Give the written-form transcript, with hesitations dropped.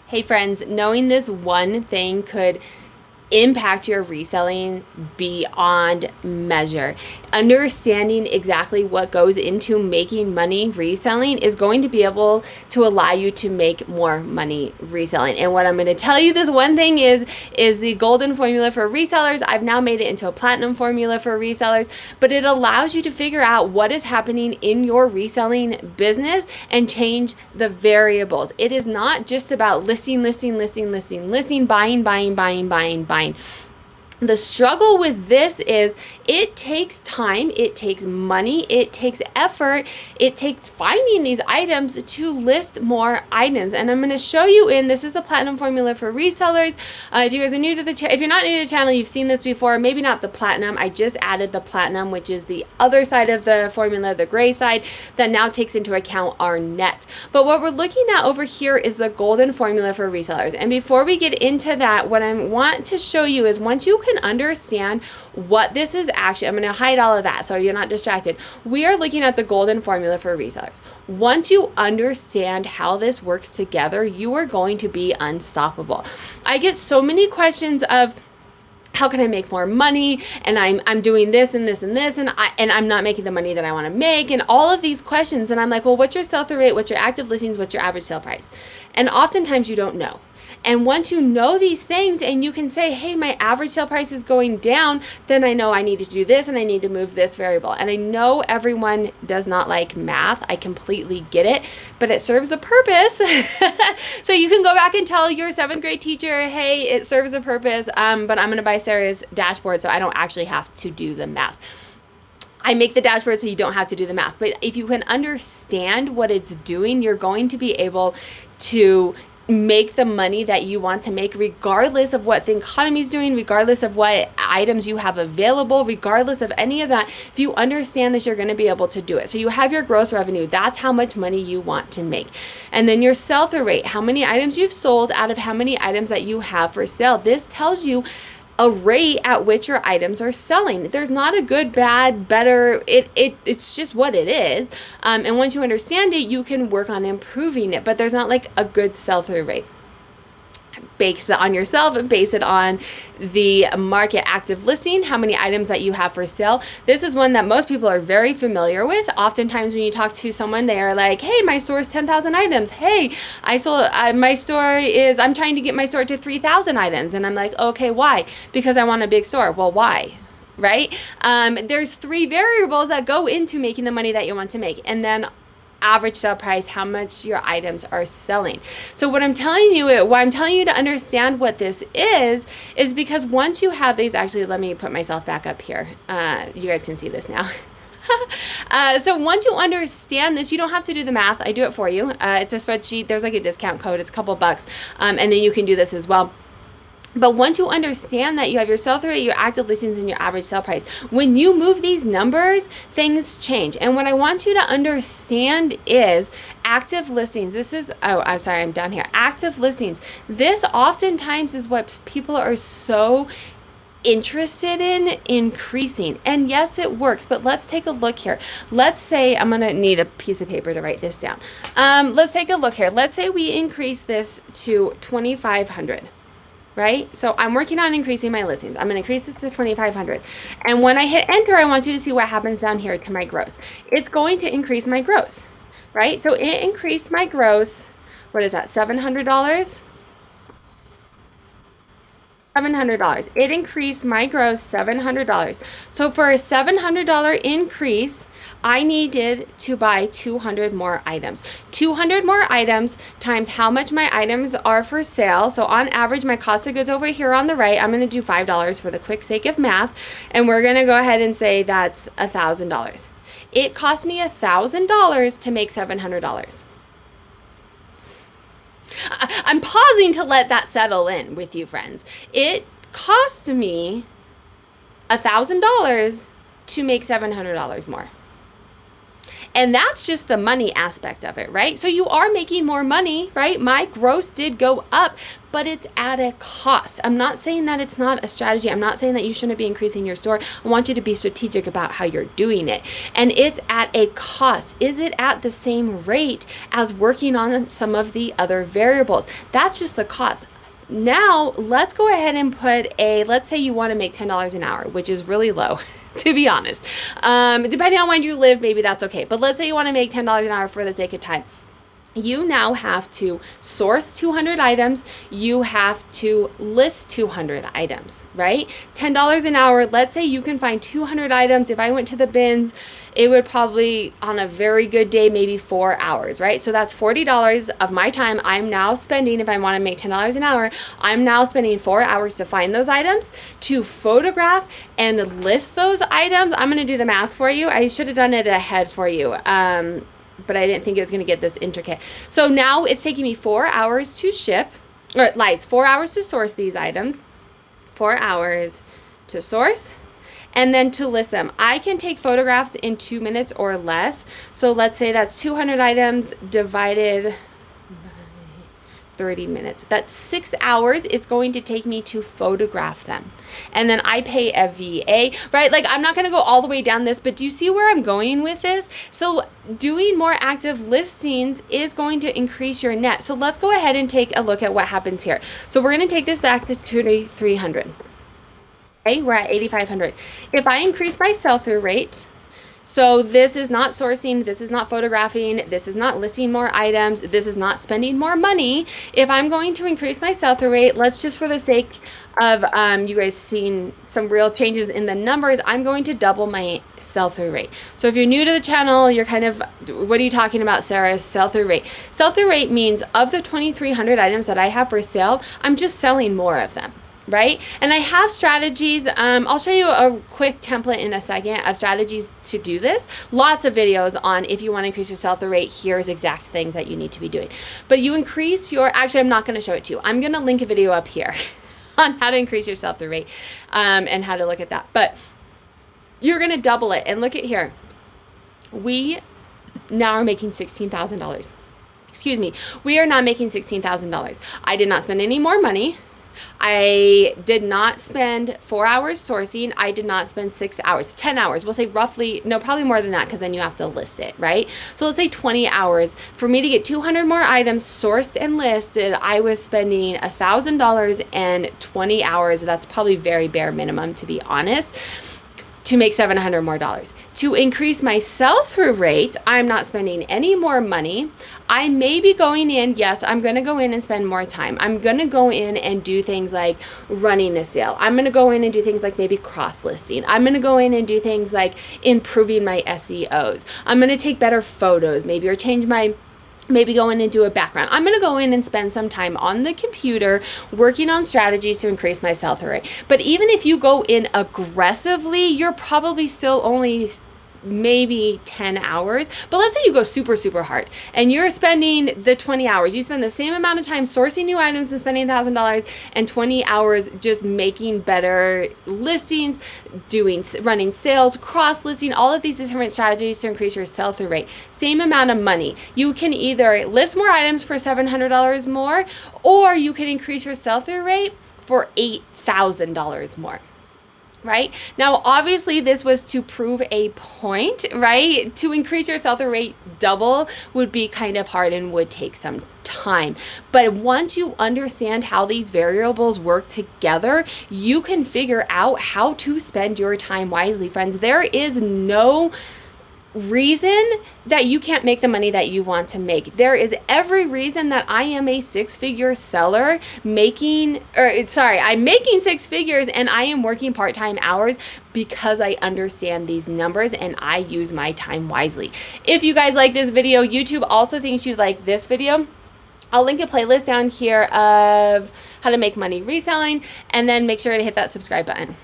Hey friends, knowing this one thing could impact your reselling beyond measure. Understanding exactly what goes into making money reselling is going to be able to allow you to make more money reselling. And what I'm going to tell you this one thing is the golden formula for resellers. I've now made it into a platinum formula for resellers, but it allows you to figure out what is happening in your reselling business and change the variables. It is not just about listing, buying. The struggle with this is it takes time, it takes money, it takes effort, it takes finding these items to list more items. And I'm going to show you this is the platinum formula for resellers. If you guys are new to the channel, if you're not new to the channel, you've seen this before, maybe not the platinum. I just added the platinum, which is the other side of the formula, the gray side, that now takes into account our net. But what we're looking at over here is the golden formula for resellers. And before we get into that, what I want to show you is once you can understand what this is actually, I'm going to hide all of that so you're not distracted. We are looking at the golden formula for resellers. Once you understand how this works together, you are going to be unstoppable. I get so many questions of, how can I make more money? And I'm doing this and this and this, and I'm not making the money that I want to make, and all of these questions. And I'm like, well, what's your sell-through rate? What's your active listings? What's your average sale price? And oftentimes you don't know. And once you know these things and you can say, hey, my average sale price is going down, then I know I need to do this and I need to move this variable. And I know everyone does not like math. I completely get it, but it serves a purpose. So you can go back and tell your 7th grade teacher, hey, it serves a purpose, but I'm going to buy Sarah's dashboard so I don't actually have to do the math. I make the dashboard so you don't have to do the math. But if you can understand what it's doing, you're going to be able to make the money that you want to make, regardless of what the economy is doing, regardless of what items you have available, regardless of any of that. If you understand this, you're going to be able to do it. So you have your gross revenue. That's how much money you want to make. And then your sell-through rate, how many items you've sold out of how many items that you have for sale. This tells you a rate at which your items are selling. There's not a good, bad, better. It's just what it is. And once you understand it, you can work on improving it. But there's not like a good sell-through rate. Base it on yourself and base it on the market active listing, how many items that you have for sale. This is one that most people are very familiar with. Oftentimes when you talk to someone, they are like, hey, my store is 10,000 items. Hey, I'm trying to get my store to 3,000 items. And I'm like, okay, why? Because I want a big store. Well, why? Right? There's 3 variables that go into making the money that you want to make. And then average sale price, how much your items are selling. So what I'm telling you to understand what this is because once you have these, actually, let me put myself back up here. You guys can see this now. So once you understand this, you don't have to do the math. I do it for you. It's a spreadsheet. There's like a discount code. It's a couple bucks. And then you can do this as well. But once you understand that you have your sell-through rate, your active listings, and your average sale price, when you move these numbers, things change. And what I want you to understand is active listings. I'm down here. Active listings. This oftentimes is what people are so interested in increasing. And yes, it works, but let's take a look here. Let's say I'm going to need a piece of paper to write this down. Let's take a look here. Let's say we increase this to 2,500. Right? So I'm working on increasing my listings. I'm going to increase this to 2,500. And when I hit enter, I want you to see what happens down here to my gross. It's going to increase my gross, right? So it increased my gross. What is that? $700? $700. It increased my gross $700. So for a $700 increase, I needed to buy 200 more items. 200 more items times how much my items are for sale. So on average, my cost of goods over here on the right, I'm going to do $5 for the quick sake of math. And we're going to go ahead and say that's $1,000. It cost me $1,000 to make $700. I'm pausing to let that settle in with you, friends. It cost me $1,000 to make $700 more. And that's just the money aspect of it, right? So you are making more money, right? My gross did go up, but it's at a cost. I'm not saying that it's not a strategy. I'm not saying that you shouldn't be increasing your store. I want you to be strategic about how you're doing it. And it's at a cost. Is it at the same rate as working on some of the other variables? That's just the cost. Now, let's go ahead and let's say you want to make $10 an hour, which is really low, to be honest. Depending on when you live, maybe that's okay. But let's say you want to make $10 an hour for the sake of time. You now have to source 200 items. You have to list 200 items, right? $10 an hour. Let's say you can find 200 items. If I went to the bins, it would probably, on a very good day, maybe 4 hours, right? So that's $40 of my time I'm now spending. If I want to make $10 an hour, I'm now spending 4 hours to find those items, to photograph and list those items. I'm going to do the math for you. I should have done it ahead for you. But I didn't think it was going to get this intricate. So now it's taking me 4 hours to ship, or lies, 4 hours to source these items, 4 hours to source, and then to list them. I can take photographs in 2 minutes or less. So let's say that's 200 items divided by 30 minutes. That's 6 hours it's going to take me to photograph them. And then I pay a VA, right? Like, I'm not going to go all the way down this, but do you see where I'm going with this? So doing more active listings is going to increase your net. So let's go ahead and take a look at what happens here. So we're going to take this back to 2,300. Okay, we're at 8,500. If I increase my sell-through rate, so this is not sourcing, this is not photographing, this is not listing more items, this is not spending more money. If I'm going to increase my sell-through rate, let's just for the sake of you guys seeing some real changes in the numbers, I'm going to double my sell-through rate. So if you're new to the channel, you're kind of, what are you talking about, Sarah? Sell-through rate. Sell-through rate means of the 2,300 items that I have for sale, I'm just selling more of them. Right? And I have strategies. I'll show you a quick template in a second of strategies to do this. Lots of videos on if you want to increase your sell-through rate, here's exact things that you need to be doing. But you increase your, actually, I'm not going to show it to you. I'm going to link a video up here on how to increase your sell-through rate and how to look at that. But you're going to double it. And look at here. We now are making $16,000. Excuse me. We are now making $16,000. I did not spend any more money. I did not spend 4 hours sourcing. I did not spend 6 hours, 10 hours. We'll say roughly, no, probably more than that because then you have to list it, right? So let's say 20 hours. For me to get 200 more items sourced and listed, I was spending $1,000 and 20 hours. That's probably very bare minimum, to be honest, to make $700 more. To increase my sell-through rate, I'm not spending any more money. I may be going in, yes, I'm going to go in and spend more time. I'm going to go in and do things like running a sale. I'm going to go in and do things like maybe cross-listing. I'm going to go in and do things like improving my SEOs. I'm going to take better photos maybe, or change my, maybe go in and do a background. I'm going to go in and spend some time on the computer working on strategies to increase my sell-through rate. But even if you go in aggressively, you're probably still only maybe 10 hours. But let's say you go super, super hard and you're spending the 20 hours. You spend the same amount of time sourcing new items and spending $1,000 and 20 hours just making better listings, running sales, cross-listing, all of these different strategies to increase your sell-through rate. Same amount of money. You can either list more items for $700 more, or you can increase your sell-through rate for $8,000 more. Right? Now, obviously, this was to prove a point, right? To increase your sell-through rate double would be kind of hard and would take some time. But once you understand how these variables work together, you can figure out how to spend your time wisely, friends. There is no reason that you can't make the money that you want to make. There is every reason that I am a six-figure seller I'm making 6 figures and I am working part-time hours because I understand these numbers and I use my time wisely. If you guys like this video, YouTube also thinks you'd like this video. I'll link a playlist down here of how to make money reselling, and then make sure to hit that subscribe button.